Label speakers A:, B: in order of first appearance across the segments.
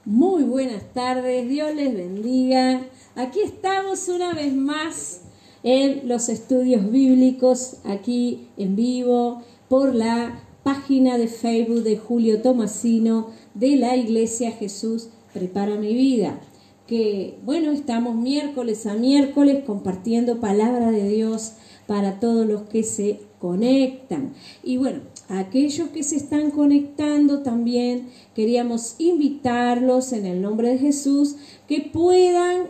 A: Muy buenas tardes, Dios les bendiga. Aquí estamos una vez más en los estudios bíblicos, aquí en vivo, por la página de Facebook de Julio Tomasino de la Iglesia Jesús Prepara Mi Vida. Que bueno, estamos miércoles a miércoles compartiendo palabra de Dios para todos los que se conectan. Y bueno, a aquellos que se están conectando también queríamos invitarlos en el nombre de Jesús que puedan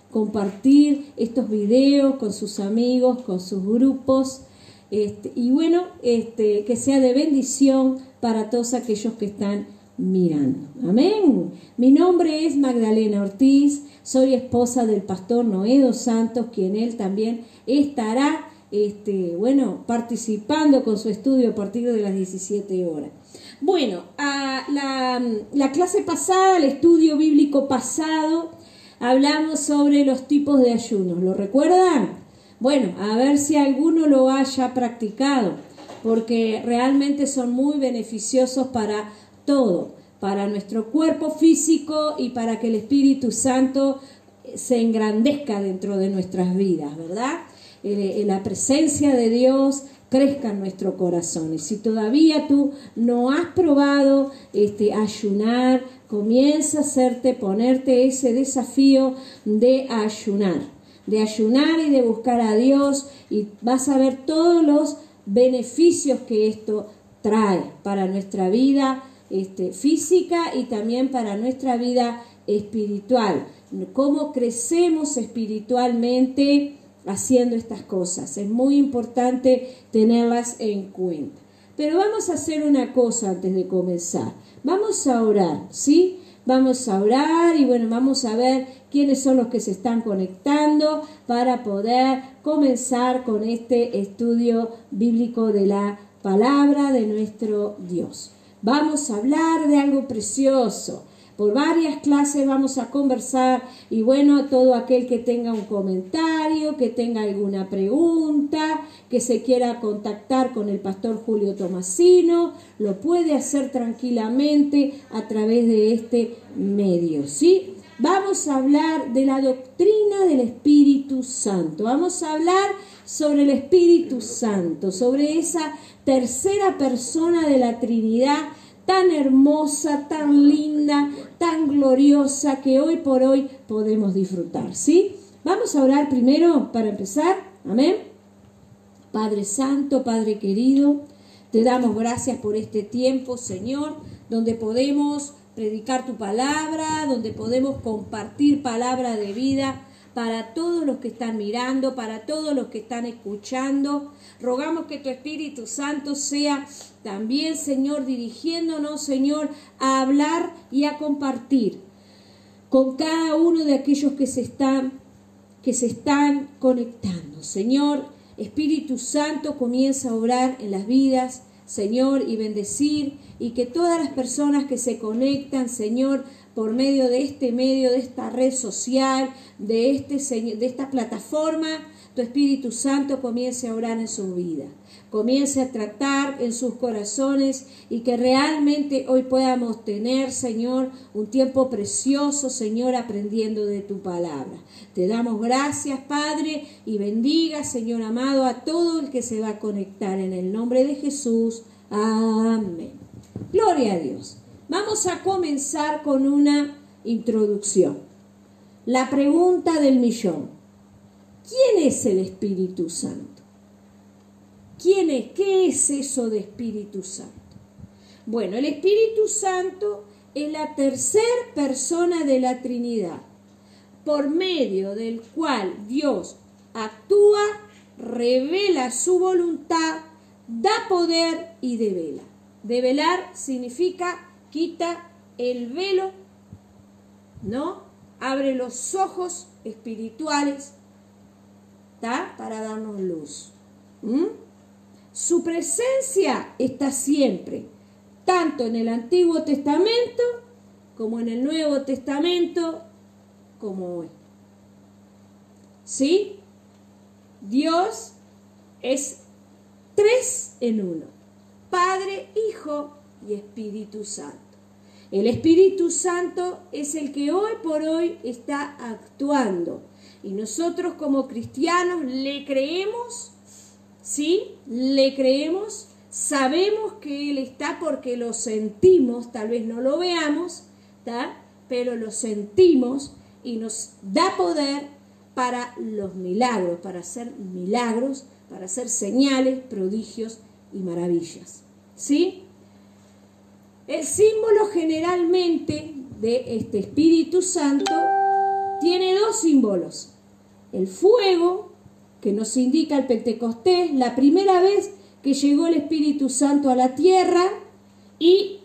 A: compartir estos videos con sus amigos, con sus grupos, y bueno, que sea de bendición para todos aquellos que están mirando. Amén. Mi nombre es Magdalena Ortiz, soy esposa del pastor Noé dos Santos, quien él también estará participando con su estudio a partir de las 17 horas. Bueno, la clase pasada, el estudio bíblico pasado, hablamos sobre los tipos de ayunos. ¿Lo recuerdan? Bueno, a ver si alguno lo haya practicado, porque realmente son muy beneficiosos para todo, para nuestro cuerpo físico y para que el Espíritu Santo se engrandezca dentro de nuestras vidas, ¿verdad? La presencia de Dios crezca en nuestro corazón. Y si todavía tú no has probado ayunar, comienza a ponerte ese desafío de ayunar y de buscar a Dios, y vas a ver todos los beneficios que esto trae para nuestra vida física y también para nuestra vida espiritual. Cómo crecemos espiritualmente haciendo estas cosas. Es muy importante tenerlas en cuenta. Pero vamos a hacer una cosa antes de comenzar. Vamos a orar, ¿sí? Vamos a orar y bueno, vamos a ver quiénes son los que se están conectando para poder comenzar con este estudio bíblico de la palabra de nuestro Dios. Vamos a hablar de algo precioso. Por varias clases vamos a conversar y bueno, todo aquel que tenga un comentario, que tenga alguna pregunta, que se quiera contactar con el pastor Julio Tomasino, lo puede hacer tranquilamente a través de este medio, ¿sí? Vamos a hablar de la doctrina del Espíritu Santo. Vamos a hablar sobre el Espíritu Santo, sobre esa tercera persona de la Trinidad, tan hermosa, tan linda, tan gloriosa, que hoy por hoy podemos disfrutar, ¿sí? Vamos a orar primero para empezar. Amén. Padre Santo, Padre querido, te damos gracias por este tiempo, Señor, donde podemos predicar tu palabra, donde podemos compartir palabra de vida para todos los que están mirando, para todos los que están escuchando. Rogamos que tu Espíritu Santo sea también, Señor, dirigiéndonos, Señor, a hablar y a compartir con cada uno de aquellos que se están conectando. Señor, Espíritu Santo, comienza a obrar en las vidas, Señor, y bendecir, y que todas las personas que se conectan, Señor, por medio de esta red social, de esta plataforma, tu Espíritu Santo comience a orar en su vida, comience a tratar en sus corazones, y que realmente hoy podamos tener, Señor, un tiempo precioso, Señor, aprendiendo de tu palabra. Te damos gracias, Padre, y bendiga, Señor amado, a todo el que se va a conectar en el nombre de Jesús. Amén. Gloria a Dios. Vamos a comenzar con una introducción. La pregunta del millón. ¿Quién es el Espíritu Santo? ¿Quién es? ¿Qué es eso de Espíritu Santo? Bueno, el Espíritu Santo es la tercera persona de la Trinidad, por medio del cual Dios actúa, revela su voluntad, da poder y devela. Develar significa quita el velo, ¿no? Abre los ojos espirituales, ¿tá? Para darnos luz. Su presencia está siempre, tanto en el Antiguo Testamento como en el Nuevo Testamento, como hoy. ¿Sí? Dios es tres en uno: Padre, Hijo y Espíritu Santo. El Espíritu Santo es el que hoy por hoy está actuando. Y nosotros como cristianos le creemos, ¿sí? Le creemos, sabemos que Él está porque lo sentimos, tal vez no lo veamos, ¿tá? Pero lo sentimos y nos da poder para los milagros, para hacer señales, prodigios y maravillas, ¿sí? El símbolo generalmente de este Espíritu Santo tiene dos símbolos. El fuego, que nos indica el Pentecostés, la primera vez que llegó el Espíritu Santo a la tierra, y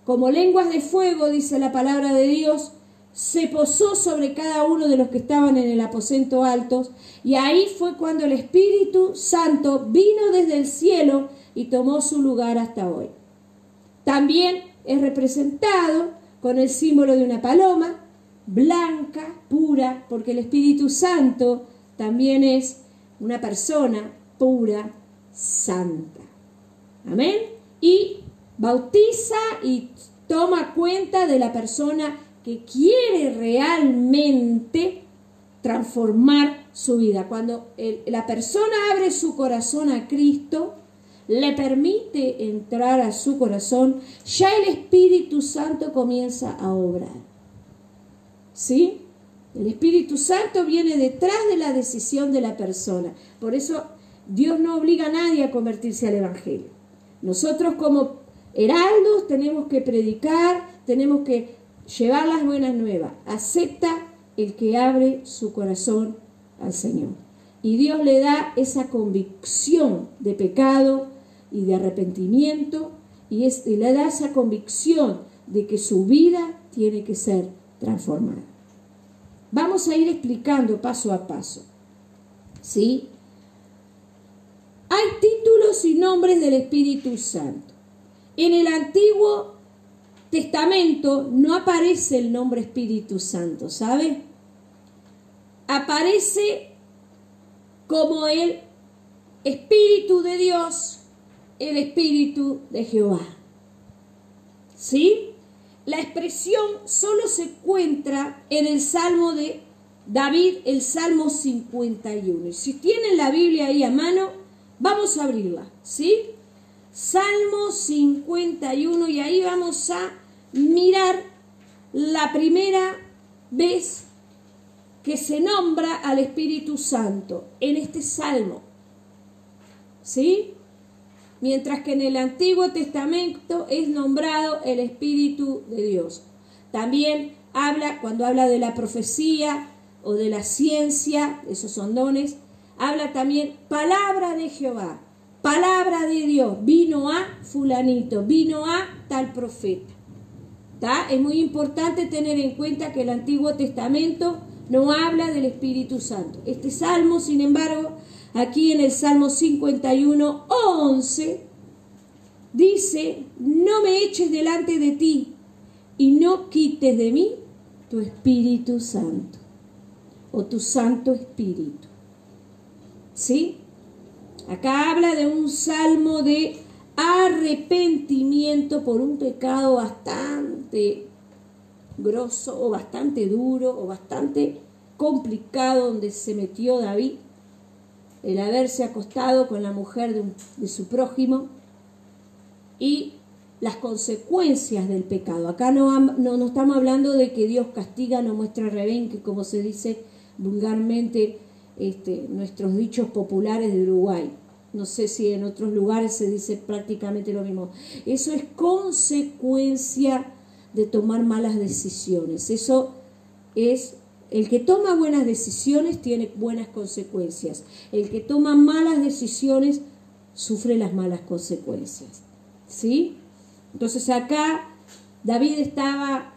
A: como lenguas de fuego, dice la palabra de Dios, se posó sobre cada uno de los que estaban en el aposento alto, y ahí fue cuando el Espíritu Santo vino desde el cielo y tomó su lugar hasta hoy. También es representado con el símbolo de una paloma, blanca, pura, porque el Espíritu Santo también es una persona pura, santa. Amén. Y bautiza y toma cuenta de la persona que quiere realmente transformar su vida. Cuando la persona abre su corazón a Cristo, le permite entrar a su corazón, ya el Espíritu Santo comienza a obrar. ¿Sí? El Espíritu Santo viene detrás de la decisión de la persona. Por eso Dios no obliga a nadie a convertirse al Evangelio. Nosotros como heraldos tenemos que predicar, tenemos que llevar las buenas nuevas. Acepta el que abre su corazón al Señor. Y Dios le da esa convicción de pecado y de arrepentimiento, y le da esa convicción de que su vida tiene que ser transformada. Vamos a ir explicando paso a paso, ¿sí? Hay títulos y nombres del Espíritu Santo. En el Antiguo Testamento no aparece el nombre Espíritu Santo, ¿sabe? Aparece como el Espíritu de Dios, el Espíritu de Jehová. ¿Sí? La expresión solo se encuentra en el Salmo de David, el Salmo 51. Y si tienen la Biblia ahí a mano, vamos a abrirla, ¿sí? Salmo 51, y ahí vamos a mirar la primera vez que se nombra al Espíritu Santo en este Salmo, ¿sí? Mientras que en el Antiguo Testamento es nombrado el Espíritu de Dios. También cuando habla de la profecía o de la ciencia, esos son dones, habla también palabra de Jehová, palabra de Dios, vino a fulanito, vino a tal profeta. ¿Tá? Es muy importante tener en cuenta que el Antiguo Testamento no habla del Espíritu Santo. Este Salmo, sin embargo, aquí en el Salmo 51, 11, dice: no me eches delante de ti y no quites de mí tu Espíritu Santo, o tu Santo Espíritu. ¿Sí? Acá habla de un salmo de arrepentimiento por un pecado bastante grosso, o bastante duro, o bastante complicado, donde se metió David, el haberse acostado con la mujer de su prójimo, y las consecuencias del pecado. Acá no estamos hablando de que Dios castiga, no muestra rebenque, como se dice vulgarmente, nuestros dichos populares de Uruguay. No sé si en otros lugares se dice prácticamente lo mismo. Eso es consecuencia de tomar malas decisiones. Eso es, el que toma buenas decisiones tiene buenas consecuencias. El que toma malas decisiones sufre las malas consecuencias. ¿Sí? Entonces acá David estaba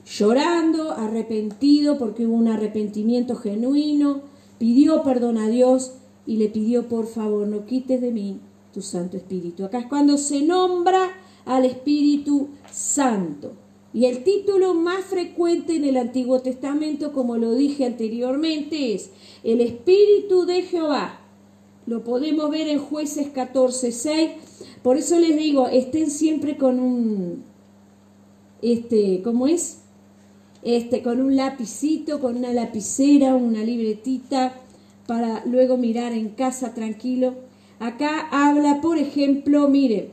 A: llorando, arrepentido, porque hubo un arrepentimiento genuino, pidió perdón a Dios y le pidió: por favor, no quites de mí tu Santo Espíritu. Acá es cuando se nombra al Espíritu Santo. Y el título más frecuente en el Antiguo Testamento, como lo dije anteriormente, es el Espíritu de Jehová. Lo podemos ver en Jueces 14:6. Por eso les digo, estén siempre con ¿cómo es? Con un lapicito, con una lapicera, una libretita, para luego mirar en casa tranquilo. Acá habla, por ejemplo, mire,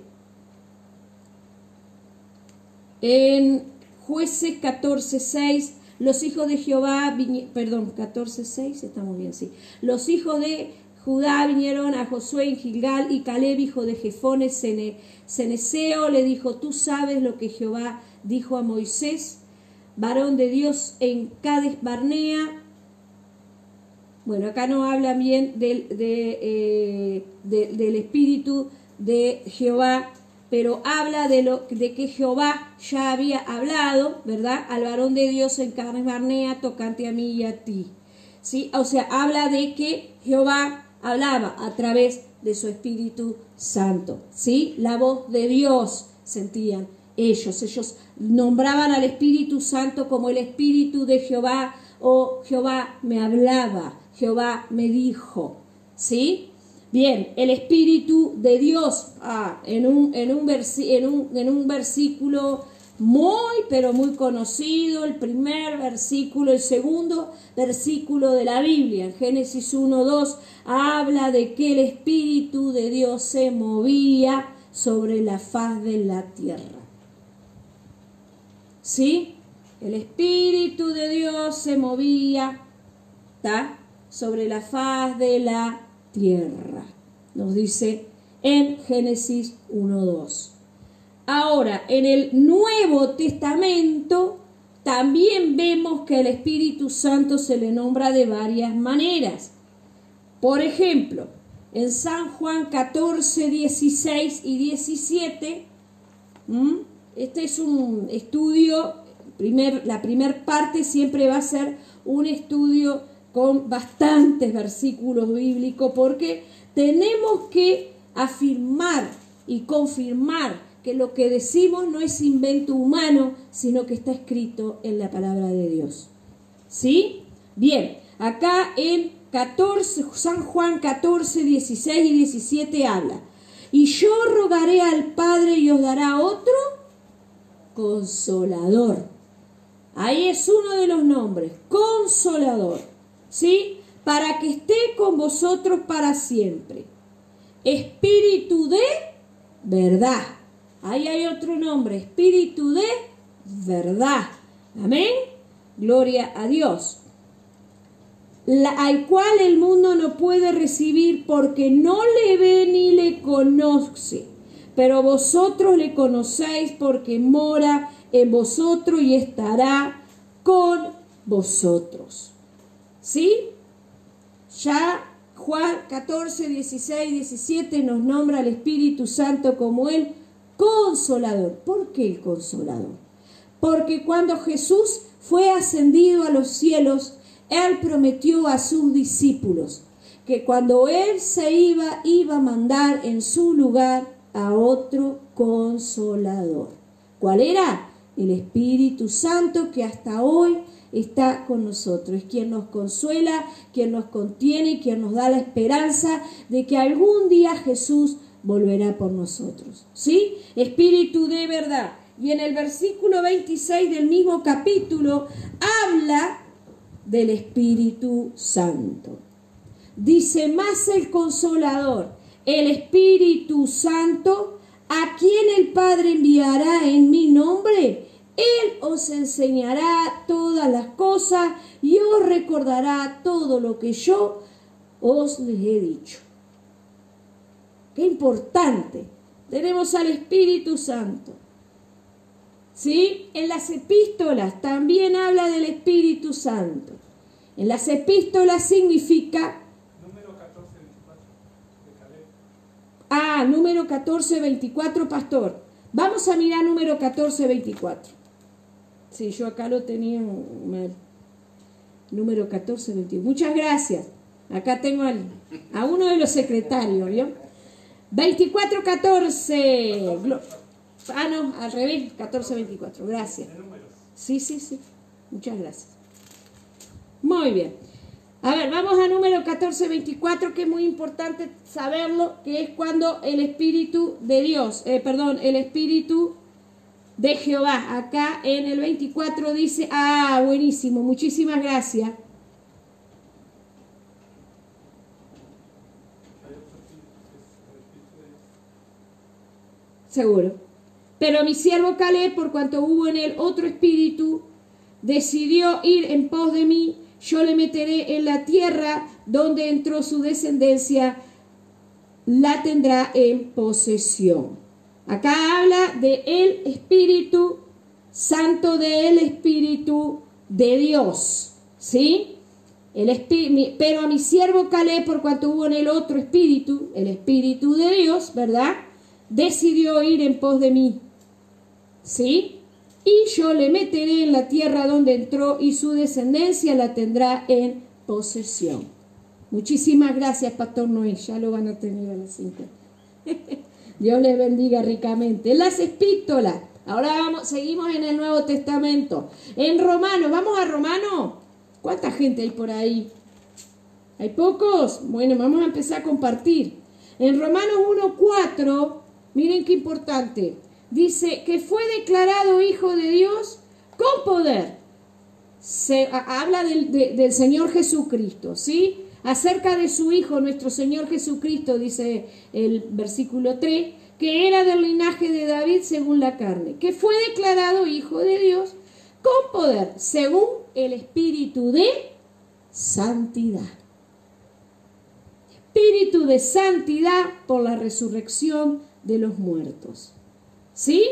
A: en Jueces 14:6, los hijos de Jehová, 14:6, estamos bien, sí. Los hijos de Judá vinieron a Josué en Gilgal, y Caleb, hijo de Jefone Ceneseo, le dijo: tú sabes lo que Jehová dijo a Moisés, varón de Dios, en Cades Barnea. Bueno, acá no hablan bien del espíritu de Jehová, pero habla de que Jehová ya había hablado, ¿verdad?, al varón de Dios en Cades Barnea, tocante a mí y a ti. ¿Sí? O sea, habla de que Jehová hablaba a través de su Espíritu Santo. ¿Sí? La voz de Dios sentían ellos nombraban al Espíritu Santo como el Espíritu de Jehová, o Jehová me hablaba, Jehová me dijo. ¿Sí? Bien, el Espíritu de Dios, en un versículo pero muy conocido, el primer versículo, el segundo versículo de la Biblia, en Génesis 1:2, habla de que el Espíritu de Dios se movía sobre la faz de la tierra. ¿Sí? El Espíritu de Dios se movía, ¿tá?, sobre la faz de la tierra, nos dice en Génesis 1:2. Ahora, en el Nuevo Testamento también vemos que el Espíritu Santo se le nombra de varias maneras. Por ejemplo, en San Juan 14, 16 y 17, este es un estudio, la primer parte siempre va a ser un estudio con bastantes versículos bíblicos, porque tenemos que afirmar y confirmar que lo que decimos no es invento humano, sino que está escrito en la palabra de Dios. ¿Sí? Bien, acá en San Juan 14, 16 y 17 habla: y yo rogaré al Padre y os dará otro Consolador. Ahí es uno de los nombres, Consolador. ¿Sí? Para que esté con vosotros para siempre. Espíritu de verdad. Ahí hay otro nombre, Espíritu de verdad. Amén. Gloria a Dios. Al cual el mundo no puede recibir porque no le ve ni le conoce. Pero vosotros le conocéis porque mora en vosotros y estará con vosotros. ¿Sí? Ya Juan 14, 16, 17 nos nombra al Espíritu Santo como el Consolador. ¿Por qué el Consolador? Porque cuando Jesús fue ascendido a los cielos, Él prometió a sus discípulos que cuando Él se iba a mandar en su lugar a otro Consolador. ¿Cuál era? El Espíritu Santo, que hasta hoy está con nosotros. Es quien nos consuela, quien nos contiene y quien nos da la esperanza de que algún día Jesús volverá por nosotros. ¿Sí? Espíritu de verdad. Y en el versículo 26 del mismo capítulo habla del Espíritu Santo. Dice: más el Consolador, el Espíritu Santo, a quien el Padre enviará en mi nombre, Él os enseñará todas las cosas y os recordará todo lo que yo os les he dicho. Qué importante. Tenemos al Espíritu Santo. ¿Sí? En las epístolas también habla del Espíritu Santo. En las epístolas significa...
B: Número 14:24 de Caleb.
A: Número 14:24, pastor. Vamos a mirar número 14:24. Sí, yo acá lo tenía mal. Número 14:24. Muchas gracias. Acá tengo a uno de los secretarios, ¿vio? 24:14. No, al revés, 14:24. Gracias. Sí. Muchas gracias. Muy bien. A ver, vamos a número 14:24, que es muy importante saberlo, que es cuando el Espíritu de Dios, el Espíritu de Jehová. Acá en el 24 dice, buenísimo, muchísimas gracias. Seguro. Pero mi siervo Caleb, por cuanto hubo en él otro espíritu, decidió ir en pos de mí. Yo le meteré en la tierra donde entró su descendencia, la tendrá en posesión. Acá habla de el Espíritu Santo, del Espíritu de Dios, ¿sí? Pero a mi siervo Caleb, por cuanto hubo en él otro espíritu, el Espíritu de Dios, ¿verdad?, decidió ir en pos de mí, ¿sí? Y yo le meteré en la tierra donde entró y su descendencia la tendrá en posesión. Muchísimas gracias, Pastor Noé, ya lo van a tener a las 5. Dios les bendiga ricamente. Las epístolas. Ahora seguimos en el Nuevo Testamento. En Romanos, ¿vamos a Romanos? ¿Cuánta gente hay por ahí? ¿Hay pocos? Bueno, vamos a empezar a compartir. En Romanos 1:4, miren qué importante. Dice que fue declarado Hijo de Dios con poder. Habla del Señor Jesucristo, ¿sí? Acerca de su Hijo, nuestro Señor Jesucristo, dice el versículo 3, que era del linaje de David según la carne, que fue declarado Hijo de Dios con poder, según el Espíritu de santidad. Espíritu de santidad por la resurrección de los muertos. ¿Sí?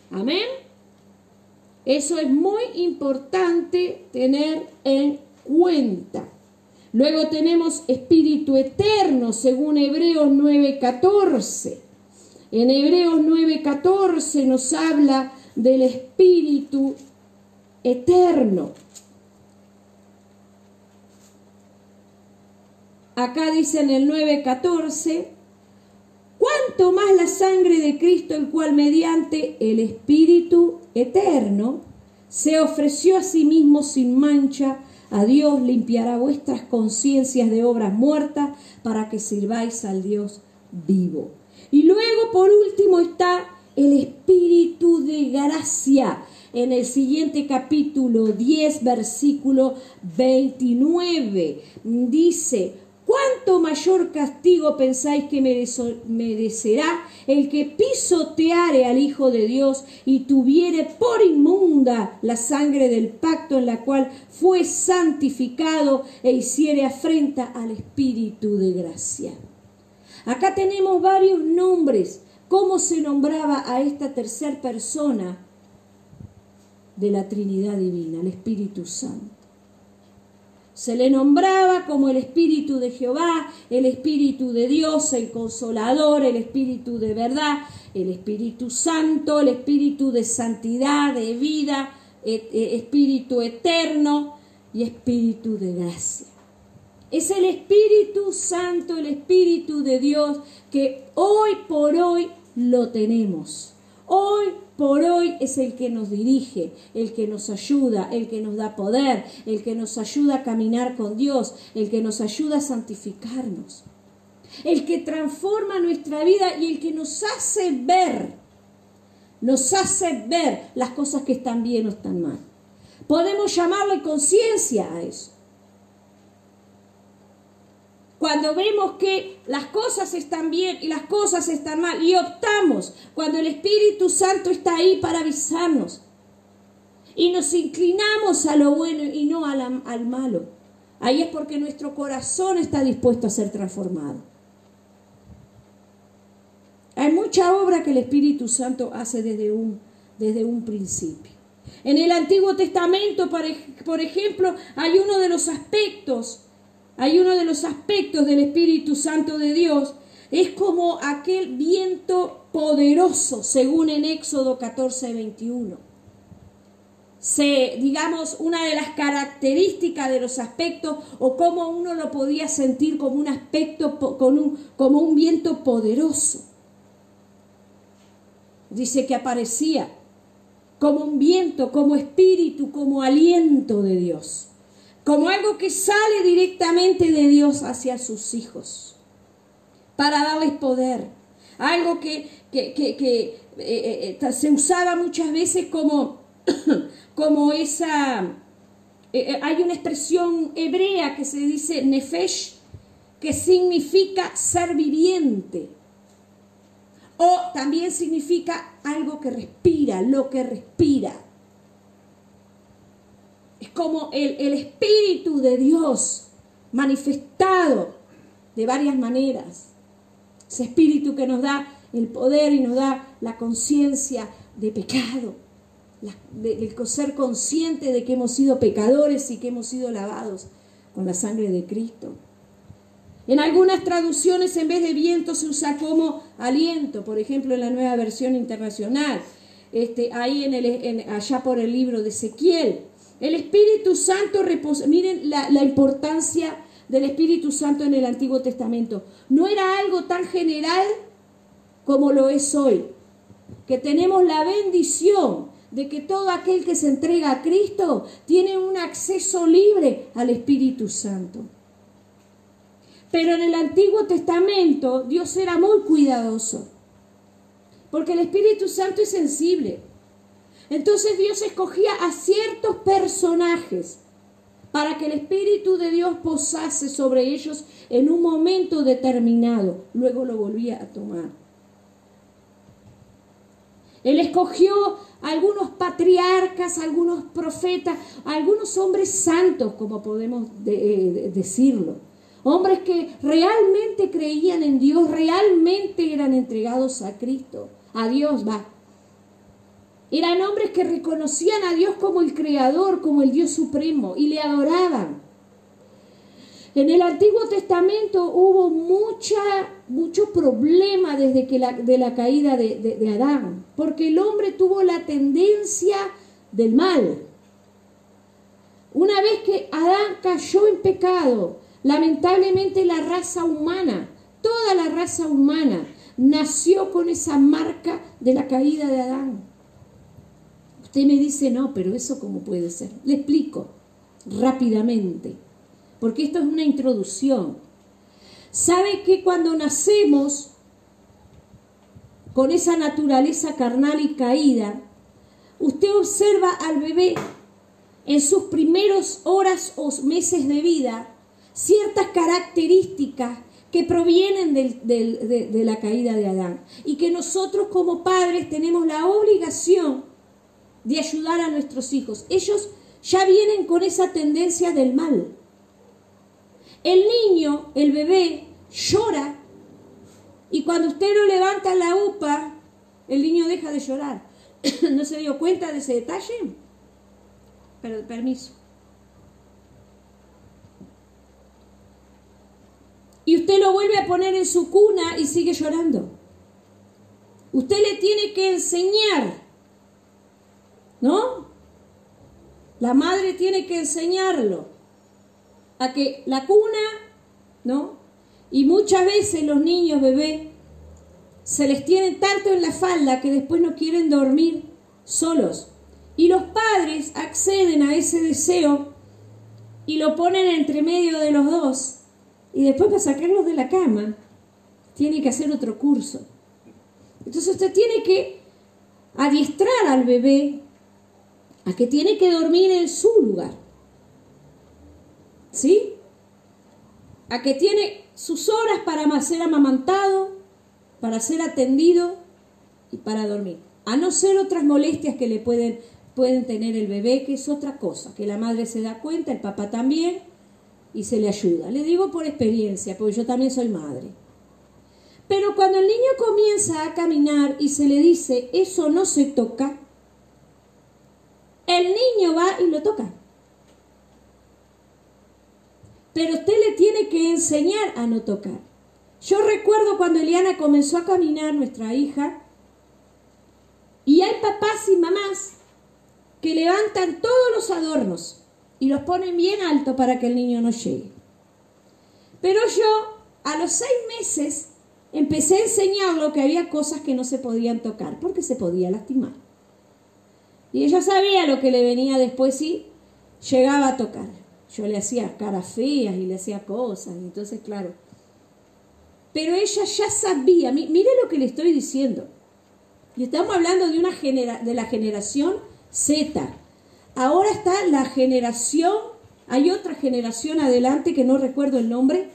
A: Amén. Eso es muy importante tener en cuenta. Luego tenemos espíritu eterno, según Hebreos 9:14. En Hebreos 9:14 nos habla del espíritu eterno. Acá dice en el 9:14, cuanto más la sangre de Cristo, el cual mediante el espíritu eterno se ofreció a sí mismo sin mancha a Dios, limpiará vuestras conciencias de obras muertas para que sirváis al Dios vivo. Y luego, por último, está el espíritu de gracia. En el siguiente capítulo 10, versículo 29, dice: ¿cuánto mayor castigo pensáis que merecerá el que pisoteare al Hijo de Dios y tuviere por inmunda la sangre del pacto en la cual fue santificado e hiciere afrenta al Espíritu de gracia? Acá tenemos varios nombres. ¿Cómo se nombraba a esta tercera persona de la Trinidad Divina, el Espíritu Santo? Se le nombraba como el Espíritu de Jehová, el Espíritu de Dios, el Consolador, el Espíritu de verdad, el Espíritu Santo, el Espíritu de santidad, de vida, Espíritu eterno y Espíritu de gracia. Es el Espíritu Santo, el Espíritu de Dios, que hoy por hoy lo tenemos. Hoy por hoy es el que nos dirige, el que nos ayuda, el que nos da poder, el que nos ayuda a caminar con Dios, el que nos ayuda a santificarnos, el que transforma nuestra vida y el que nos hace ver las cosas que están bien o están mal. Podemos llamarle conciencia a eso. Cuando vemos que las cosas están bien y las cosas están mal y optamos, cuando el Espíritu Santo está ahí para avisarnos y nos inclinamos a lo bueno y no al malo, ahí es porque nuestro corazón está dispuesto a ser transformado. Hay mucha obra que el Espíritu Santo hace desde un principio. En el Antiguo Testamento, por ejemplo, hay uno de los aspectos del Espíritu Santo de Dios, es como aquel viento poderoso, según en Éxodo 14:21. Digamos, una de las características de los aspectos, o cómo uno lo podía sentir como un aspecto, como un viento poderoso. Dice que aparecía como un viento, como espíritu, como aliento de Dios, como algo que sale directamente de Dios hacia sus hijos, para darles poder, algo que se usaba muchas veces como, como esa... hay una expresión hebrea que se dice nefesh, que significa ser viviente. O también significa algo que respira, lo que respira. Es como el Espíritu de Dios manifestado de varias maneras. Ese Espíritu que nos da el poder y nos da la conciencia de pecado, el ser consciente de que hemos sido pecadores y que hemos sido lavados con la sangre de Cristo. En algunas traducciones en vez de viento se usa como aliento, por ejemplo en la Nueva Versión Internacional, ahí allá por el libro de Ezequiel. El Espíritu Santo reposa. Miren la importancia del Espíritu Santo en el Antiguo Testamento. No era algo tan general como lo es hoy, que tenemos la bendición de que todo aquel que se entrega a Cristo tiene un acceso libre al Espíritu Santo. Pero en el Antiguo Testamento Dios era muy cuidadoso, porque el Espíritu Santo es sensible. Entonces Dios escogía a ciertos personajes para que el Espíritu de Dios posase sobre ellos en un momento determinado. Luego lo volvía a tomar. Él escogió a algunos patriarcas, algunos profetas, algunos hombres santos, como podemos decirlo. Hombres que realmente creían en Dios, realmente eran entregados a Cristo, a Dios, Eran hombres que reconocían a Dios como el Creador, como el Dios Supremo, y le adoraban. En el Antiguo Testamento hubo mucho problema desde de la caída de Adán, porque el hombre tuvo la tendencia del mal. Una vez que Adán cayó en pecado, lamentablemente la raza humana, toda la raza humana, nació con esa marca de la caída de Adán. Usted me dice, no, pero eso ¿cómo puede ser? Le explico rápidamente, porque esto es una introducción. ¿Sabe que cuando nacemos con esa naturaleza carnal y caída, usted observa al bebé en sus primeras horas o meses de vida ciertas características que provienen de la caída de Adán y que nosotros como padres tenemos la obligación de ayudar a nuestros hijos? Ellos ya vienen con esa tendencia del mal. El niño, el bebé, llora y cuando usted lo levanta la upa, el niño deja de llorar. ¿No se dio cuenta de ese detalle? Pero permiso. Y usted lo vuelve a poner en su cuna y sigue llorando. Usted le tiene que enseñar, ¿no? La madre tiene que enseñarlo a que la cuna, ¿no? Y muchas veces los niños bebés se les tiene tanto en la falda que después no quieren dormir solos. Y los padres acceden a ese deseo y lo ponen entre medio de los dos. Y después para sacarlos de la cama tiene que hacer otro curso. Entonces usted tiene que adiestrar al bebé a que tiene que dormir en su lugar. ¿Sí? A que tiene sus horas para ser amamantado, para ser atendido y para dormir. A no ser otras molestias que le pueden tener el bebé, que es otra cosa, que la madre se da cuenta, el papá también, y se le ayuda. Le digo por experiencia, porque yo también soy madre. Pero cuando el niño comienza a caminar y se le dice, eso no se toca, el niño va y lo toca. Pero usted le tiene que enseñar a no tocar. Yo recuerdo cuando Eliana comenzó a caminar, nuestra hija, y hay papás y mamás que levantan todos los adornos y los ponen bien alto para que el niño no llegue. Pero yo, a los 6 meses, empecé a enseñarlo que había cosas que no se podían tocar porque se podía lastimar. Y ella sabía lo que le venía después si llegaba a tocar. Yo le hacía caras feas y le hacía cosas, y entonces claro. Pero ella ya sabía, mire lo que le estoy diciendo. Y estamos hablando de de la generación Z. Ahora está la generación, hay otra generación adelante que no recuerdo el nombre.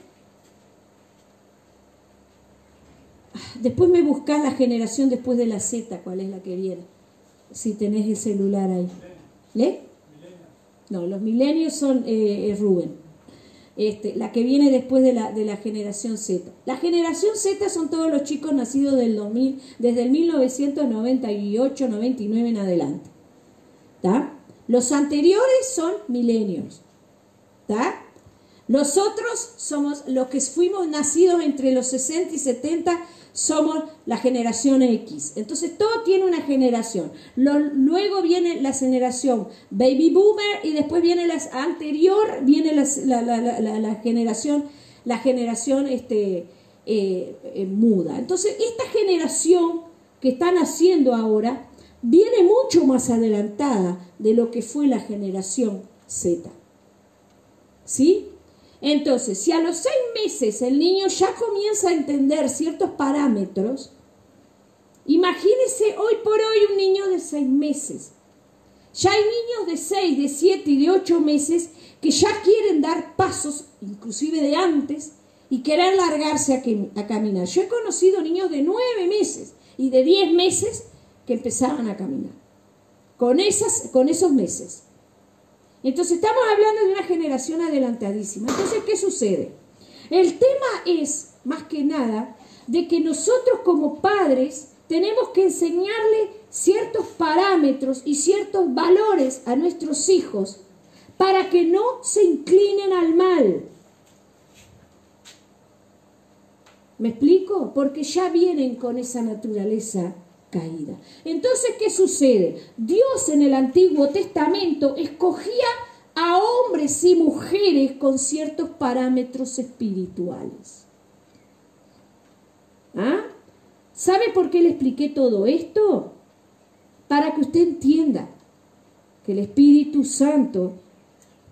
A: Después me buscás la generación después de la Z, cuál es la que viene, si tenés el celular ahí. ¿Le? No, los milenios son Rubén. La que viene después de la generación Z. La generación Z son todos los chicos nacidos desde el 1998, 99 en adelante. ¿Tá? Los anteriores son milenios. ¿Tá? Los otros somos los que fuimos nacidos entre los 60 y 70, somos la generación X. Entonces todo tiene una generación. Luego viene la generación Baby Boomer y después viene la anterior, viene la generación muda. Entonces esta generación que están haciendo ahora viene mucho más adelantada de lo que fue la generación Z. ¿Sí? Entonces, si a los 6 meses el niño ya comienza a entender ciertos parámetros, imagínese hoy por hoy un niño de 6 meses. Ya hay niños de 6, de 7 y de 8 meses que ya quieren dar pasos, inclusive de antes, y querer largarse a caminar. Yo he conocido niños de 9 meses y de 10 meses que empezaban a caminar. Con esos meses. Entonces estamos hablando de una generación adelantadísima. Entonces, ¿qué sucede? El tema es, más que nada, de que nosotros como padres tenemos que enseñarle ciertos parámetros y ciertos valores a nuestros hijos para que no se inclinen al mal. ¿Me explico? Porque ya vienen con esa naturaleza caída. Entonces, ¿qué sucede? Dios en el Antiguo Testamento escogía a hombres y mujeres con ciertos parámetros espirituales. ¿Ah? ¿Sabe por qué le expliqué todo esto? Para que usted entienda que el Espíritu Santo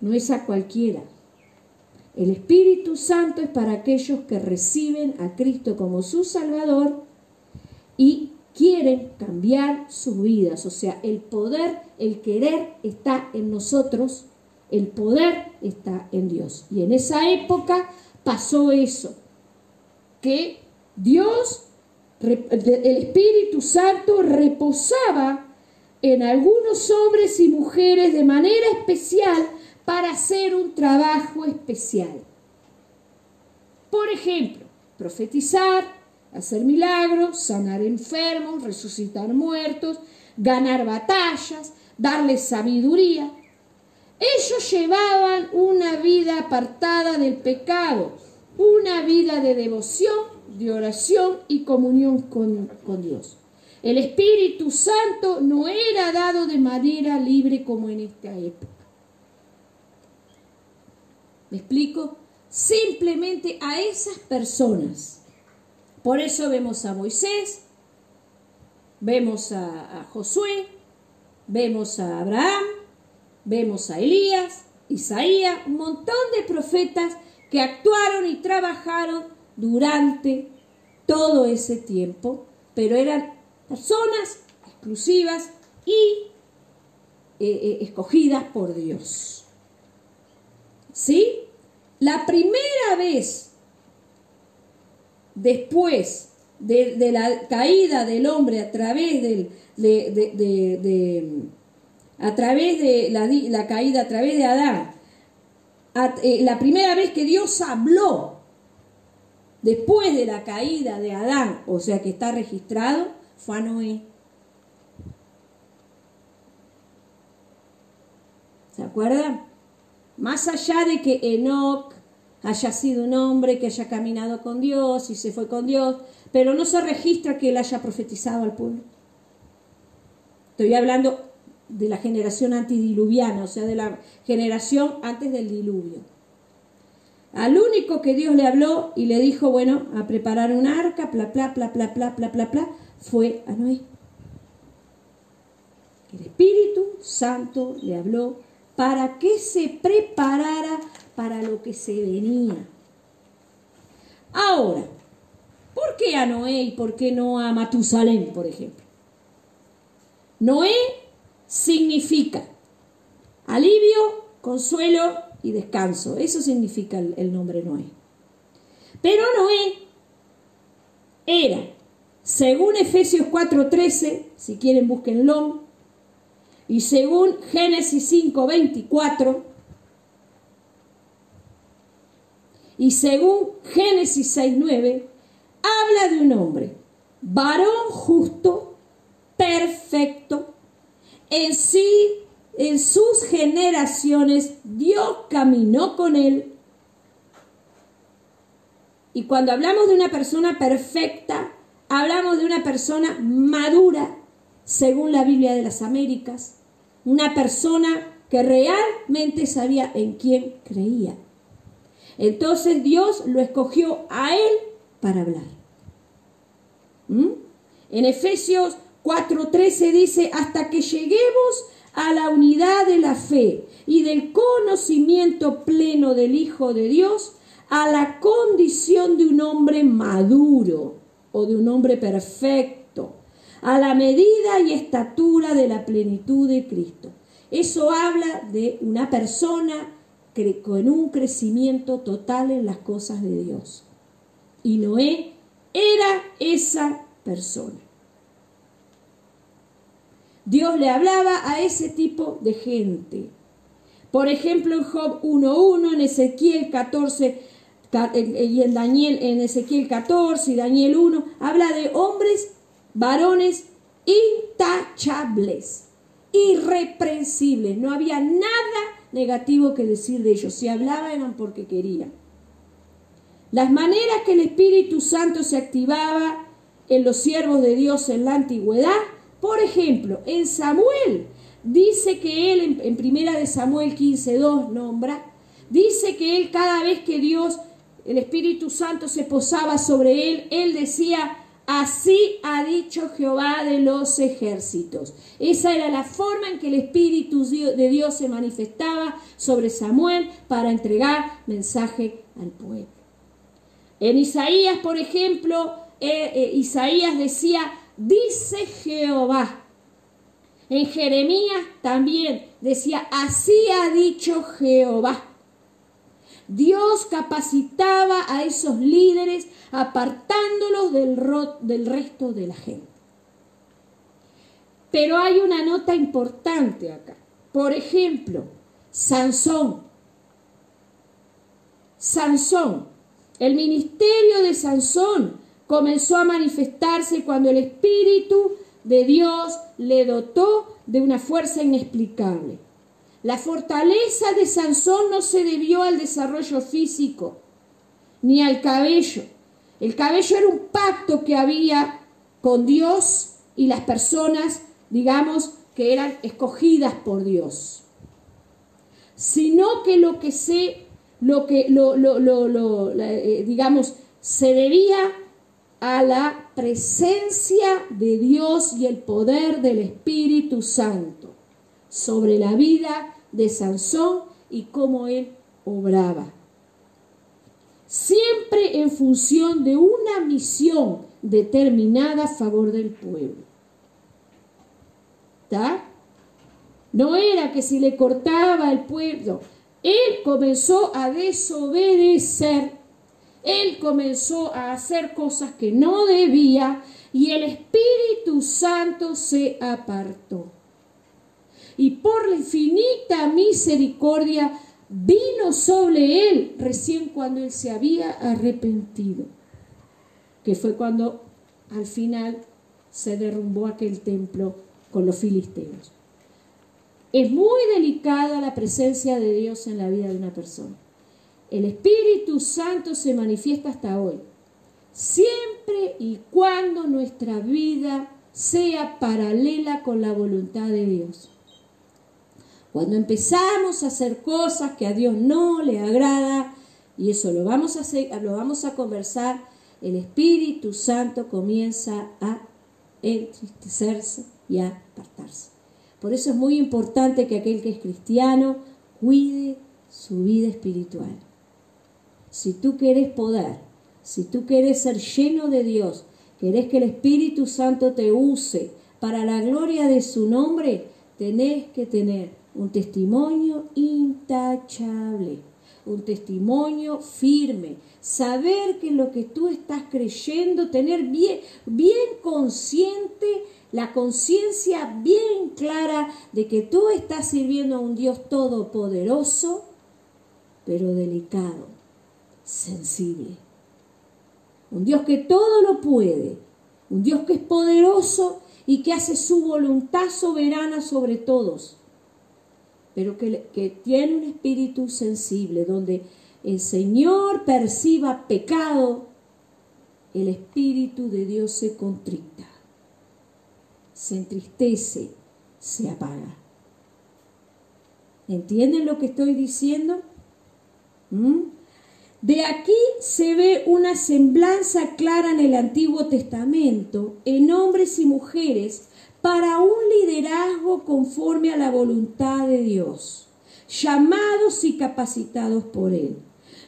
A: no es a cualquiera. El Espíritu Santo es para aquellos que reciben a Cristo como su Salvador y quieren cambiar sus vidas. O sea, el poder, el querer está en nosotros, el poder está en Dios. Y en esa época pasó eso, que Dios, el Espíritu Santo reposaba en algunos hombres y mujeres de manera especial para hacer un trabajo especial. Por ejemplo, profetizar, hacer milagros, sanar enfermos, resucitar muertos, ganar batallas, darles sabiduría. Ellos llevaban una vida apartada del pecado, una vida de devoción, de oración y comunión con Dios. El Espíritu Santo no era dado de manera libre como en esta época. ¿Me explico? Simplemente a esas personas. Por eso vemos a Moisés, vemos a Josué, vemos a Abraham, vemos a Elías, Isaías, un montón de profetas que actuaron y trabajaron durante todo ese tiempo, pero eran personas exclusivas y escogidas por Dios. ¿Sí? La primera vez después de la caída del hombre a través la caída a través de Adán, la primera vez que Dios habló después de la caída de Adán, o sea que está registrado, fue a Noé. ¿Se acuerdan? Más allá de que Enoc haya sido un hombre que haya caminado con Dios y se fue con Dios, pero no se registra que él haya profetizado al pueblo. Estoy hablando de la generación antidiluviana, o sea, de la generación antes del diluvio. Al único que Dios le habló y le dijo, bueno, a preparar un arca, fue a Noé. El Espíritu Santo le habló para que se preparara para lo que se venía. Ahora, ¿por qué a Noé y por qué no a Matusalén, por ejemplo? Noé significa alivio, consuelo y descanso. Eso significa el nombre Noé. Pero Noé era, según Efesios 4:13, si quieren búsquenlo, y según Génesis 5:24, y según Génesis 6:9, habla de un hombre, varón justo, perfecto, en sus generaciones Dios caminó con él. Y cuando hablamos de una persona perfecta, hablamos de una persona madura, según la Biblia de las Américas, una persona que realmente sabía en quién creía. Entonces Dios lo escogió a él para hablar. En Efesios 4:13 dice, hasta que lleguemos a la unidad de la fe y del conocimiento pleno del Hijo de Dios, a la condición de un hombre maduro o de un hombre perfecto, a la medida y estatura de la plenitud de Cristo. Eso habla de una persona con un crecimiento total en las cosas de Dios. Y Noé era esa persona. Dios le hablaba a ese tipo de gente. Por ejemplo, en Job 1:1, en Ezequiel 14 y en Ezequiel 14 y Daniel 1, habla de hombres, varones intachables, irreprensibles. No había nada negativo que decir de ellos. Si hablaban eran porque querían. Las maneras que el Espíritu Santo se activaba en los siervos de Dios en la antigüedad, por ejemplo, en Samuel, dice que él, en 1 de Samuel 15:2 nombra, dice que él cada vez que Dios, el Espíritu Santo se posaba sobre él, él decía, así ha dicho Jehová de los ejércitos. Esa era la forma en que el Espíritu de Dios se manifestaba sobre Samuel para entregar mensaje al pueblo. En Isaías, por ejemplo, Isaías decía, dice Jehová. En Jeremías también decía, así ha dicho Jehová. Dios capacitaba a esos líderes apartándolos del resto de la gente. Pero hay una nota importante acá. Por ejemplo, Sansón. El ministerio de Sansón comenzó a manifestarse cuando el Espíritu de Dios le dotó de una fuerza inexplicable. La fortaleza de Sansón no se debió al desarrollo físico, ni al cabello. El cabello era un pacto que había con Dios y las personas, digamos, que eran escogidas por Dios. Sino que se debía a la presencia de Dios y el poder del Espíritu Santo sobre la vida de Sansón y cómo él obraba. Siempre en función de una misión determinada a favor del pueblo. ¿Está? No era que si le cortaba al pueblo, él comenzó a desobedecer, él comenzó a hacer cosas que no debía y el Espíritu Santo se apartó. Y por la infinita misericordia vino sobre él recién cuando él se había arrepentido, que fue cuando al final se derrumbó aquel templo con los filisteos. Es muy delicada la presencia de Dios en la vida de una persona. El Espíritu Santo se manifiesta hasta hoy, siempre y cuando nuestra vida sea paralela con la voluntad de Dios. Cuando empezamos a hacer cosas que a Dios no le agrada, y eso lo vamos a conversar, el Espíritu Santo comienza a entristecerse y a apartarse. Por eso es muy importante que aquel que es cristiano cuide su vida espiritual. Si tú querés poder, si tú querés ser lleno de Dios, querés que el Espíritu Santo te use para la gloria de su nombre, tenés que tener un testimonio intachable, un testimonio firme, saber que lo que tú estás creyendo, tener bien consciente, la conciencia bien clara de que tú estás sirviendo a un Dios todopoderoso, pero delicado, sensible. Un Dios que todo lo puede, un Dios que es poderoso y que hace su voluntad soberana sobre todos, pero que tiene un espíritu sensible, donde el Señor perciba pecado, el Espíritu de Dios se contricta, se entristece, se apaga. ¿Entienden lo que estoy diciendo? De aquí se ve una semblanza clara en el Antiguo Testamento en hombres y mujeres para un liderazgo conforme a la voluntad de Dios, llamados y capacitados por Él.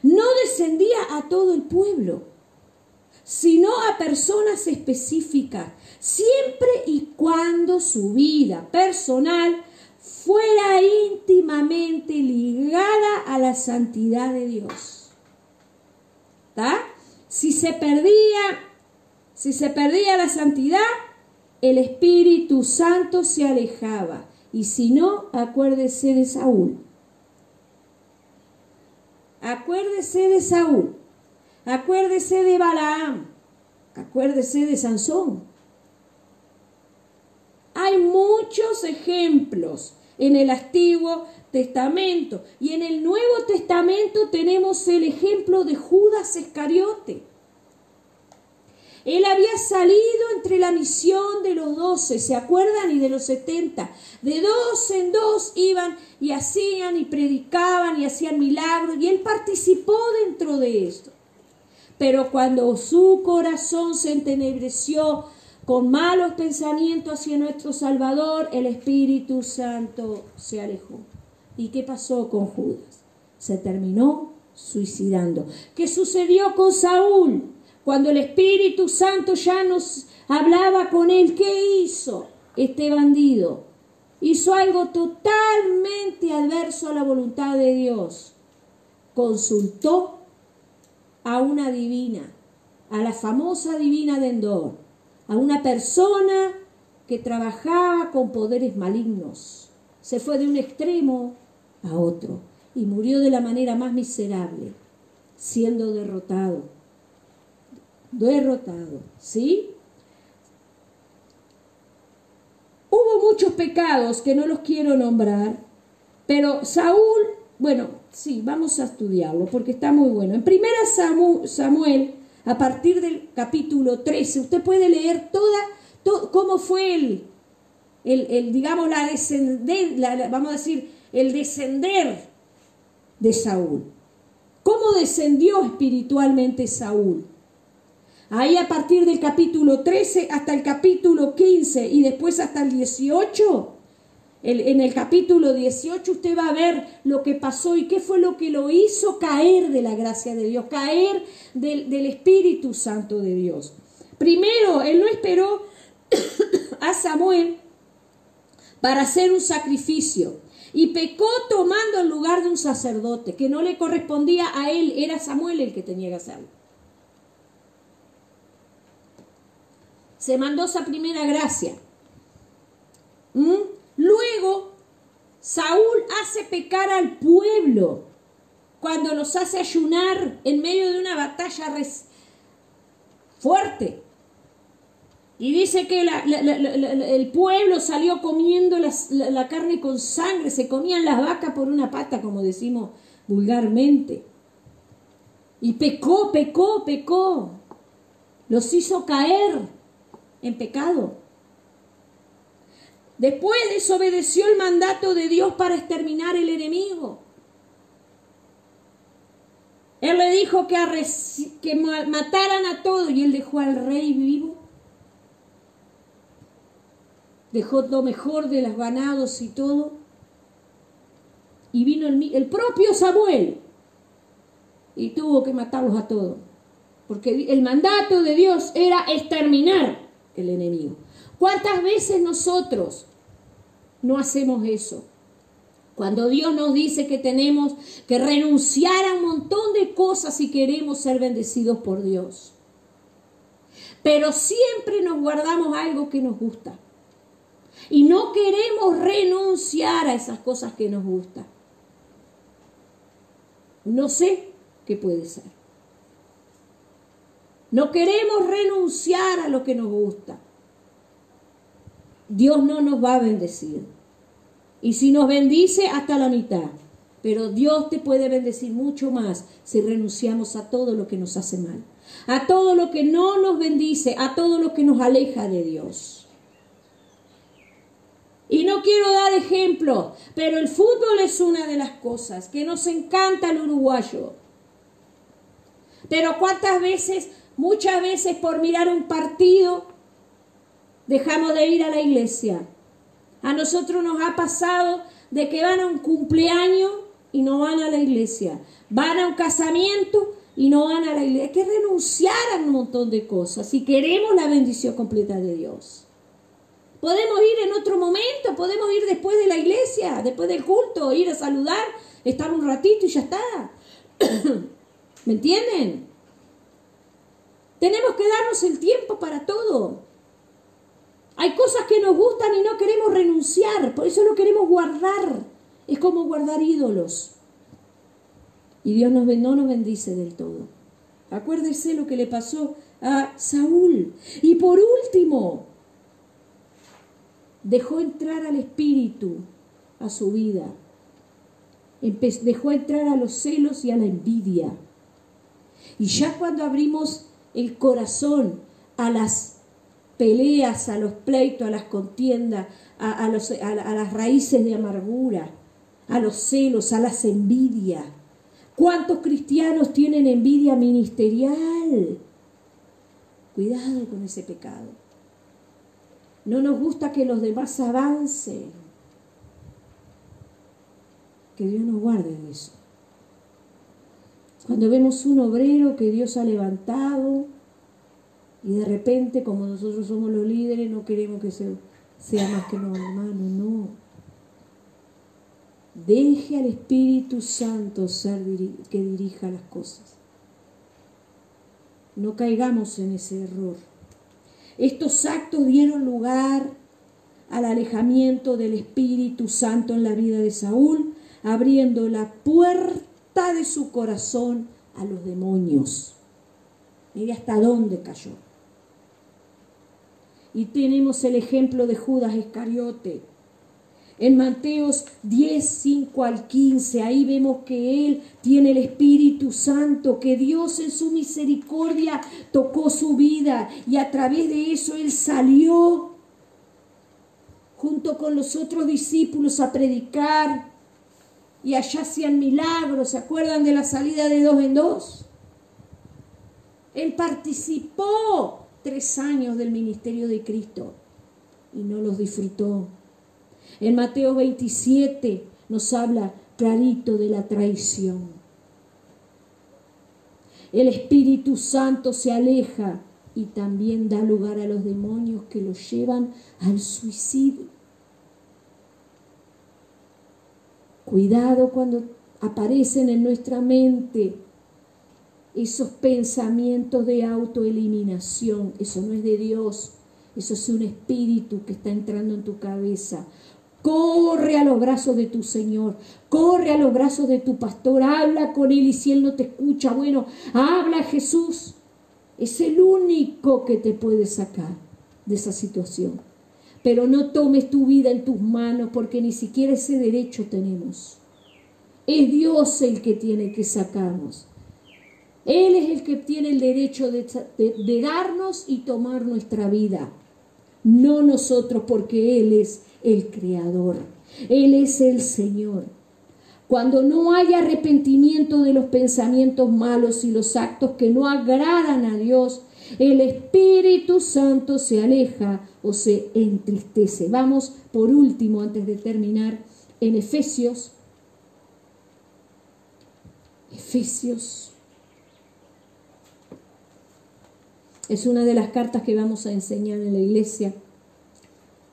A: No descendía a todo el pueblo, sino a personas específicas, siempre y cuando su vida personal fuera íntimamente ligada a la santidad de Dios. ¿Está? Si se perdía la santidad, el Espíritu Santo se alejaba. Y si no, acuérdese de Saúl. Acuérdese de Saúl. Acuérdese de Balaam. Acuérdese de Sansón. Hay muchos ejemplos en el Antiguo Testamento. Y en el Nuevo Testamento tenemos el ejemplo de Judas Iscariote. Él había salido entre la misión de los 12, ¿se acuerdan? Y de los 70. De 2 en 2 iban y hacían y predicaban y hacían milagros. Y él participó dentro de esto. Pero cuando su corazón se entenebreció con malos pensamientos hacia nuestro Salvador, el Espíritu Santo se alejó. ¿Y qué pasó con Judas? Se terminó suicidando. ¿Qué sucedió con Saúl? Cuando el Espíritu Santo ya nos hablaba con él, ¿qué hizo este bandido? Hizo algo totalmente adverso a la voluntad de Dios. Consultó a una divina, a la famosa divina de Endor, a una persona que trabajaba con poderes malignos. Se fue de un extremo a otro y murió de la manera más miserable, siendo derrotado, ¿sí? Hubo muchos pecados que no los quiero nombrar, pero Saúl, bueno, sí, vamos a estudiarlo porque está muy bueno. En 1 Samuel, a partir del capítulo 13, usted puede leer todo cómo fue digamos, vamos a decir, el descender de Saúl. ¿Cómo descendió espiritualmente Saúl? Ahí a partir del capítulo 13 hasta el capítulo 15 y después hasta el 18, en el capítulo 18 usted va a ver lo que pasó y qué fue lo que lo hizo caer de la gracia de Dios, caer del Espíritu Santo de Dios. Primero, él no esperó a Samuel para hacer un sacrificio y pecó tomando el lugar de un sacerdote que no le correspondía a él, era Samuel el que tenía que hacerlo. Se mandó esa primera gracia. Luego, Saúl hace pecar al pueblo cuando los hace ayunar en medio de una batalla fuerte. Y dice que el pueblo salió comiendo la carne con sangre, se comían las vacas por una pata, como decimos vulgarmente. Y pecó. Los hizo caer en pecado. Después desobedeció el mandato de Dios para exterminar el enemigo. Él le dijo que mataran a todos y él dejó al rey vivo. Dejó lo mejor de los ganados y todo. Y vino el propio Samuel y tuvo que matarlos a todos. Porque el mandato de Dios era exterminar el enemigo. ¿Cuántas veces nosotros no hacemos eso? Cuando Dios nos dice que tenemos que renunciar a un montón de cosas si queremos ser bendecidos por Dios. Pero siempre nos guardamos algo que nos gusta. Y no queremos renunciar a esas cosas que nos gustan. No sé qué puede ser. No queremos renunciar a lo que nos gusta. Dios no nos va a bendecir. Y si nos bendice, hasta la mitad. Pero Dios te puede bendecir mucho más si renunciamos a todo lo que nos hace mal. A todo lo que no nos bendice, a todo lo que nos aleja de Dios. Y no quiero dar ejemplos, pero el fútbol es una de las cosas que nos encanta al uruguayo. Pero ¿cuántas veces, muchas veces por mirar un partido, dejamos de ir a la iglesia? A nosotros nos ha pasado de que van a un cumpleaños y no van a la iglesia. Van a un casamiento y no van a la iglesia. Hay que renunciar a un montón de cosas si queremos la bendición completa de Dios. Podemos ir en otro momento, podemos ir después de la iglesia, después del culto, ir a saludar, estar un ratito y ya está. ¿Me entienden? Tenemos que darnos el tiempo para todo. Hay cosas que nos gustan y no queremos renunciar, por eso no queremos guardar. Es como guardar ídolos. Y Dios no nos bendice del todo. Acuérdese lo que le pasó a Saúl. Y por último, dejó entrar al espíritu a su vida. Dejó entrar a los celos y a la envidia. Y ya cuando abrimos el corazón a las peleas, a los pleitos, a las contiendas, a las raíces de amargura, a los celos, a las envidias. ¿Cuántos cristianos tienen envidia ministerial? Cuidado con ese pecado. No nos gusta que los demás avancen. Que Dios nos guarde de eso. Cuando vemos un obrero que Dios ha levantado y de repente, como nosotros somos los líderes, no queremos que sea más que los hermanos, no. Deje al Espíritu Santo que dirija las cosas. No caigamos en ese error. Estos actos dieron lugar al alejamiento del Espíritu Santo en la vida de Saúl, abriendo la puerta de su corazón a los demonios. Mire hasta dónde cayó. Y tenemos el ejemplo de Judas Iscariote. En Mateos 10, 5 al 15, ahí vemos que él tiene el Espíritu Santo, que Dios en su misericordia tocó su vida y a través de eso él salió junto con los otros discípulos a predicar y allá hacían milagros. ¿Se acuerdan de la salida de 2 en 2? Él participó 3 años del ministerio de Cristo y no los disfrutó. En Mateo 27 nos habla clarito de la traición. El Espíritu Santo se aleja y también da lugar a los demonios que los llevan al suicidio. Cuidado cuando aparecen en nuestra mente esos pensamientos de autoeliminación. Eso no es de Dios, eso es un espíritu que está entrando en tu cabeza. Corre a los brazos de tu Señor, corre a los brazos de tu pastor, habla con Él y si Él no te escucha, bueno, habla a Jesús. Es el único que te puede sacar de esa situación. Pero no tomes tu vida en tus manos porque ni siquiera ese derecho tenemos. Es Dios el que tiene que sacarnos. Él es el que tiene el derecho de darnos y tomar nuestra vida. No nosotros, porque Él es el Creador. Él es el Señor. Cuando no hay arrepentimiento de los pensamientos malos y los actos que no agradan a Dios, el Espíritu Santo se aleja o se entristece. Vamos por último, antes de terminar, en Efesios. Efesios. Es una de las cartas que vamos a enseñar en la iglesia.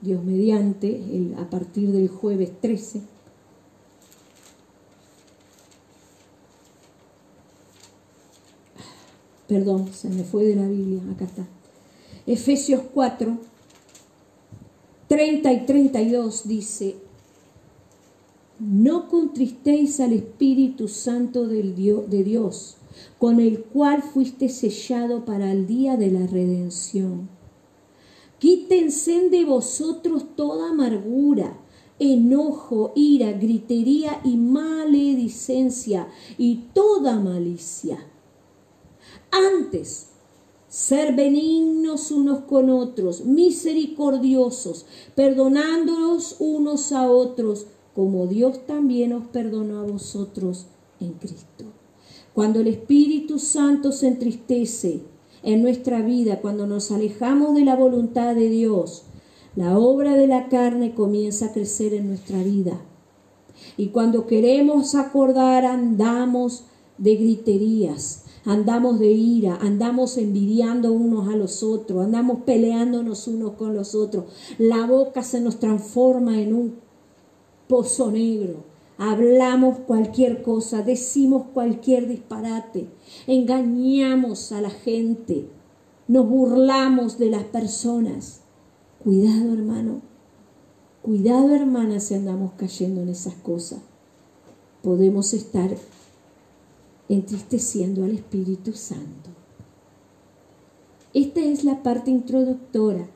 A: Dios mediante, a partir del jueves 13. Perdón, se me fue de la Biblia, acá está. Efesios 4, 30 y 32 dice: no contristéis al Espíritu Santo de Dios, con el cual fuiste sellado para el día de la redención. Quítense de vosotros toda amargura, enojo, ira, gritería y maledicencia y toda malicia. Antes, ser benignos unos con otros, misericordiosos, perdonándonos unos a otros, como Dios también os perdonó a vosotros en Cristo. Cuando el Espíritu Santo se entristece en nuestra vida, cuando nos alejamos de la voluntad de Dios, la obra de la carne comienza a crecer en nuestra vida. Y cuando queremos acordar, andamos de griterías, andamos de ira, andamos envidiando unos a los otros, andamos peleándonos unos con los otros. La boca se nos transforma en un pozo negro. Hablamos cualquier cosa, decimos cualquier disparate, engañamos a la gente, nos burlamos de las personas. Cuidado, hermano, cuidado, hermana, si andamos cayendo en esas cosas. Podemos estar entristeciendo al Espíritu Santo. Esta es la parte introductora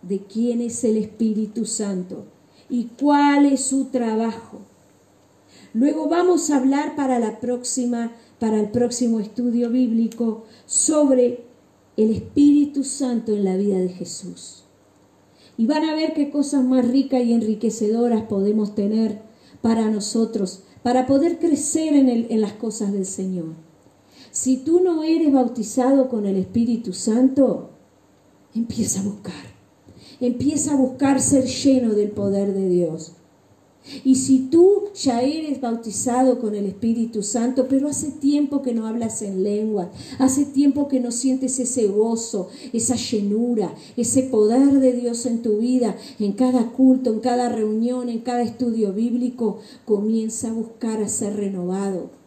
A: de quién es el Espíritu Santo y cuál es su trabajo. Luego vamos a hablar para el próximo estudio bíblico sobre el Espíritu Santo en la vida de Jesús. Y van a ver qué cosas más ricas y enriquecedoras podemos tener para nosotros, para poder crecer en las cosas del Señor. Si tú no eres bautizado con el Espíritu Santo, empieza a buscar ser lleno del poder de Dios. Y si tú ya eres bautizado con el Espíritu Santo, pero hace tiempo que no hablas en lengua, hace tiempo que no sientes ese gozo, esa llenura, ese poder de Dios en tu vida, en cada culto, en cada reunión, en cada estudio bíblico, comienza a buscar a ser renovado.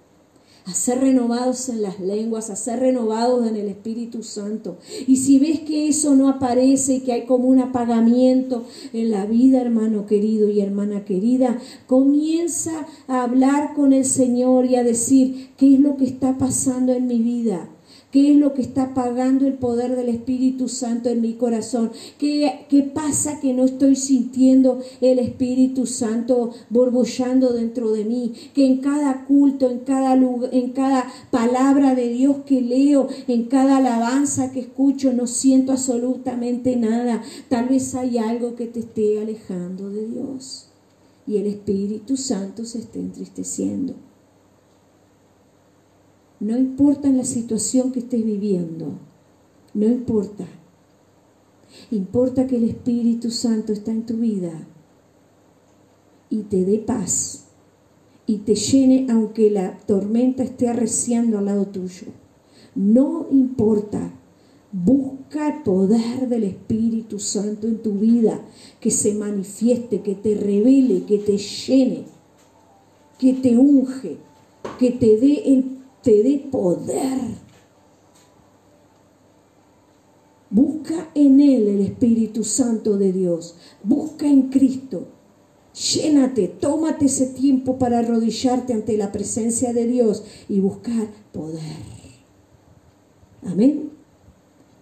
A: A ser renovados en las lenguas, a ser renovados en el Espíritu Santo. Y si ves que eso no aparece y que hay como un apagamiento en la vida, hermano querido y hermana querida, comienza a hablar con el Señor y a decir: ¿qué es lo que está pasando en mi vida? ¿Qué es lo que está apagando el poder del Espíritu Santo en mi corazón? ¿Qué pasa que no estoy sintiendo el Espíritu Santo borbollando dentro de mí? Que en cada culto, en cada palabra de Dios que leo, en cada alabanza que escucho, no siento absolutamente nada. Tal vez hay algo que te esté alejando de Dios y el Espíritu Santo se esté entristeciendo. No importa en la situación que estés viviendo, no importa. Importa que el Espíritu Santo está en tu vida y te dé paz y te llene aunque la tormenta esté arreciando al lado tuyo. No importa. Busca el poder del Espíritu Santo en tu vida, que se manifieste, que te revele, que te llene, que te unge, que te dé poder. Busca en Él el Espíritu Santo de Dios. Busca en Cristo. Llénate, tómate ese tiempo para arrodillarte ante la presencia de Dios y buscar poder. Amén.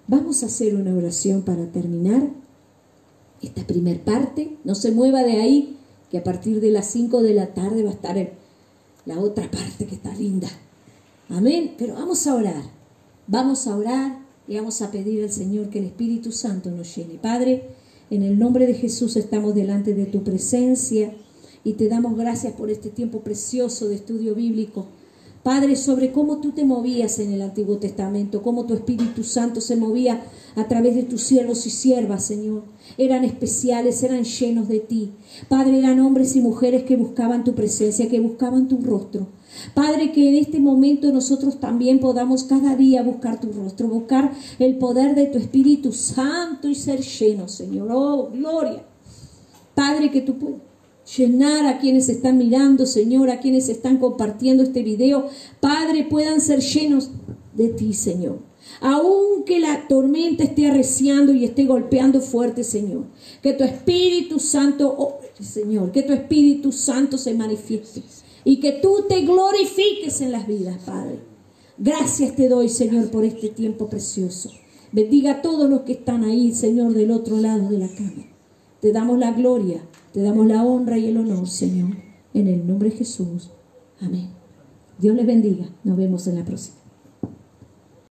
A: Vamos a hacer una oración para terminar esta primer parte. No se mueva de ahí, que a partir de las 5 de la tarde va a estar la otra parte que está linda. Amén, pero vamos a orar y vamos a pedir al Señor que el Espíritu Santo nos llene. Padre, en el nombre de Jesús estamos delante de tu presencia y te damos gracias por este tiempo precioso de estudio bíblico. Padre, sobre cómo tú te movías en el Antiguo Testamento, cómo tu Espíritu Santo se movía a través de tus siervos y siervas, Señor. Eran especiales, eran llenos de ti. Padre, eran hombres y mujeres que buscaban tu presencia, que buscaban tu rostro. Padre, que en este momento nosotros también podamos cada día buscar tu rostro, buscar el poder de tu Espíritu Santo y ser llenos, Señor. Oh, gloria. Padre, que tú puedas llenar a quienes están mirando, Señor, a quienes están compartiendo este video. Padre, puedan ser llenos de ti, Señor. Aunque la tormenta esté arreciando y esté golpeando fuerte, Señor. Que tu Espíritu Santo, Señor, que tu Espíritu Santo se manifieste. Y que tú te glorifiques en las vidas, Padre. Gracias te doy, Señor, por este tiempo precioso. Bendiga a todos los que están ahí, Señor, del otro lado de la cámara. Te damos la gloria, te damos la honra y el honor, Señor, en el nombre de Jesús. Amén. Dios les bendiga. Nos vemos en la próxima.